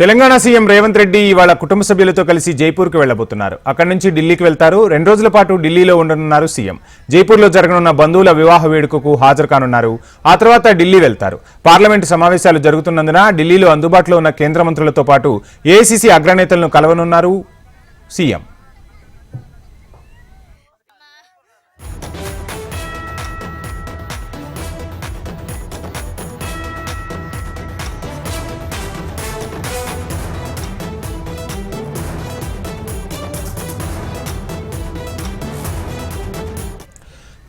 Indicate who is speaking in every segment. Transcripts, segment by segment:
Speaker 1: Telangana CM Revanth Reddy ఇవాళ కుటుంబ సభ్యులతో కలిసి జైపూర్కు వెళ్లబోతున్నారు. అక్కడి నుంచి ఢిల్లీకి వెళ్తారు. 2 రోజుల పాటు ఢిల్లీలో ఉండనున్నారు సీఎం. జైపూర్లో జరగనున్న బంధువుల వివాహ వేడుకకు హాజరు కానున్నారు. ఆ తర్వాత ఢిల్లీ వెళ్తారు. పార్లమెంటు సమావేశాలు జరుగుతున్నందున ఢిల్లీలో అందుబాటులో ఉన్న కేంద్ర మంత్రులతో పాటు ఏఐసీసీ అగ్రనేతలను కలవనున్నారు సీఎం.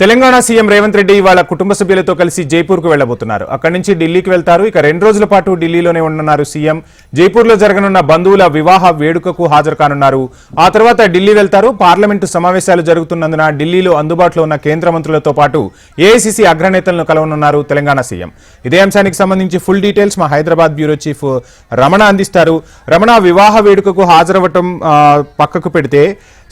Speaker 1: తెలంగాణ సీఎం రేవంత్ రెడ్డి ఇవాళ కుటుంబ సభ్యులతో కలిసి జైపూర్కు వెళ్లబోతున్నారు. అక్కడి నుంచి ఢిల్లీకి వెళ్తారు. ఇక 2 రోజుల పాటు ఢిల్లీలోనే ఉండనున్నారు సీఎం. జైపూర్లో జరగనున్న బంధువుల వివాహ వేడుకకు హాజరు కానున్నారు. ఆ తర్వాత ఢిల్లీ వెళ్తారు. పార్లమెంటు సమావేశాలు జరుగుతున్నందున ఢిల్లీలో అందుబాటులో ఉన్న కేంద్ర మంత్రులతో పాటు ఏఐసీసీ అగ్రనేతలను కలవనున్నారు తెలంగాణ సీఎం. ఇదే అంశానికి సంబంధించి ఫుల్ డీటెయిల్స్ మా హైదరాబాద్ బ్యూరో చీఫ్ రమణ అందిస్తారు. రమణ, వివాహ వేడుకకు హాజరవ్వటం పక్కకు పెడితే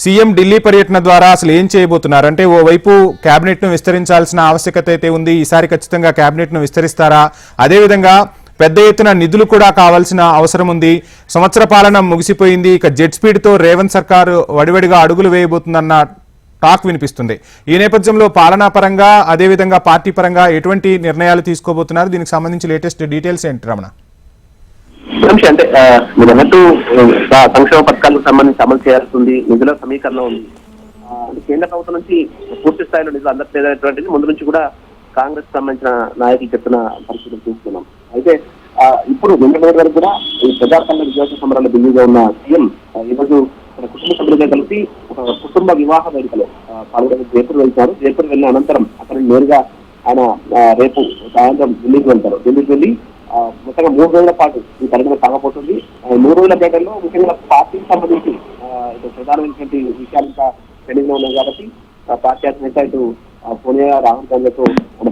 Speaker 1: సీఎం ఢిల్లీ పర్యటన ద్వారా అసలు ఏం చేయబోతున్నారు? అంటే ఓవైపు కేబినెట్ ను విస్తరించాల్సిన ఆవశ్యకత అయితే ఉంది. ఈసారి ఖచ్చితంగా కేబినెట్ ను విస్తరిస్తారా? అదేవిధంగా పెద్ద ఎత్తున నిధులు కూడా కావాల్సిన అవసరం ఉంది. సంవత్సర పాలన ముగిసిపోయింది. ఇక జెట్ స్పీడ్ తో రేవంత్ సర్కారు వడివడిగా అడుగులు వేయబోతుందన్న టాక్ వినిపిస్తుంది. ఈ నేపథ్యంలో పాలనా పరంగా అదేవిధంగా పార్టీ పరంగా ఎటువంటి నిర్ణయాలు తీసుకోబోతున్నారు? దీనికి సంబంధించి లేటెస్ట్ డీటెయిల్స్ ఏంటి రమణ?
Speaker 2: అంటే మీరు అన్నట్టు సంక్షేమ పథకాలకు సంబంధించి అమలు చేయాల్సి ఉంది. నిధుల సమీకరణ ఉంది. కేంద్ర ప్రభుత్వం నుంచి పూర్తి స్థాయిలో నిధులు అందట్లేదనేటువంటిది ముందు నుంచి కూడా కాంగ్రెస్ సంబంధించిన నాయకులు చెప్తున్న పరిస్థితులు చూస్తున్నాం. అయితే ఇప్పుడు నిన్న వరకు కూడా ఈ ప్రజాస్వామ్య విద్యార్థి సమరాల్లో బిజీగా ఉన్న సీఎం ఈరోజు కుటుంబ సభ్యులతో కలిసి ఒక కుటుంబ వివాహ వేడుకలో పాల్గొని జైపూర్ వెళ్తారు. జైపూర్ వెళ్ళిన అనంతరం అక్కడ నేరుగా ఆయన రేపు సాయంత్రం ఢిల్లీకి వెళ్తారు. ఢిల్లీకి వెళ్ళి మొత్తంగా 3 రోజుల పాటు ఈ పర్యటన సాగబోతుంది. 3 రోజుల పర్యటనలో ముఖ్యంగా పార్టీకి సంబంధించి ఇటు ప్రధానమైనటువంటి విషయాలు ఇంకా పెండింగ్ ఉన్నాయి కాబట్టి పార్టీ అధినేత ఇటు సోనియా రాహుల్ గాంధీతో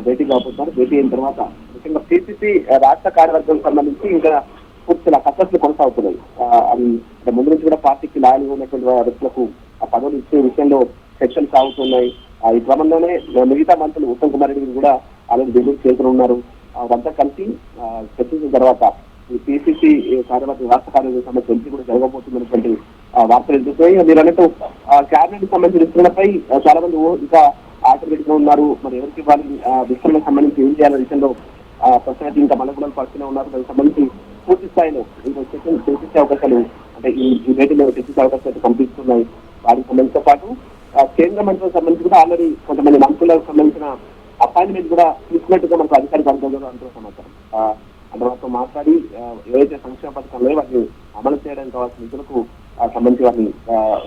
Speaker 2: భేటీ కాబోతున్నారు. భేటీ అయిన తర్వాత ముఖ్యంగా పిసిసి రాష్ట్ర కార్యవర్గం సంబంధించి ఇంకా పూర్తిగా కసరత్తులు కొనసాగుతున్నాయి. అది ముందు నుంచి కూడా పార్టీకి లాయల్గా ఉన్నటువంటి వ్యక్తులకు ఆ పదవులు ఇచ్చే విషయంలో చర్చలు సాగుతున్నాయి. ఈ క్రమంలోనే మిగతా మంత్రులు ఉత్తమ్ కుమార్ రెడ్డి కూడా అలాగే ఢిల్లీకి చేరుకున్నారు. అదంతా కలిసి చర్చించిన తర్వాత ఈ పిసిసి కార్యవర్గం రాష్ట్ర కార్యవర్గం సంబంధించి చర్చ కూడా జరగబోతున్నటువంటి వార్తలు ఎదుగుతాయి. మీరు అన్నట్టు క్యాబినెట్ సంబంధించిన విస్తరణపై చాలా మంది ఇంకా ఆటోమేటిక్ గా ఉన్నారు. మరి ఎవరికి వాళ్ళ విస్తరణకు సంబంధించి ఏం చేయాలనే విషయంలో ప్రస్తుతం ఇంకా మలగుణాలు పడుతూనే ఉన్నారు. దానికి సంబంధించి పూర్తి స్థాయిలో చర్చించే అవకాశాలు అంటే ఈ భేటీలో చర్చించే అవకాశాలు కనిపిస్తున్నాయి. వాటికి సంబంధించిన పాటు కేంద్ర మంత్రులకు సంబంధించి కూడా ఆల్రెడీ కొంతమంది మంత్రులకు సంబంధించిన అపాయింట్మెంట్ కూడా తీసుకున్నట్టుగా మనకు అధికారిక వర్గంలో అంటున్న సమాచారం. అందులో మాట్లాడి ఏవైతే సంక్షేమ పథకాలు వాటిని అమలు చేయడానికి కావాల్సిన నిధులకు సంబంధించి వాటిని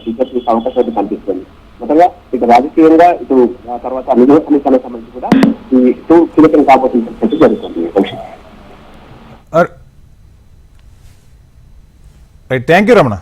Speaker 2: విద్యార్థులకు అవకాశాలు కనిపిస్తుంది. మొత్తంగా ఇటు రాజకీయంగా ఇటు తర్వాత నిధుల సమీకరణకు సంబంధించి కూడా ఈ కీలకం కాబోతున్న జరుగుతుంది.
Speaker 1: Thank you Ramana.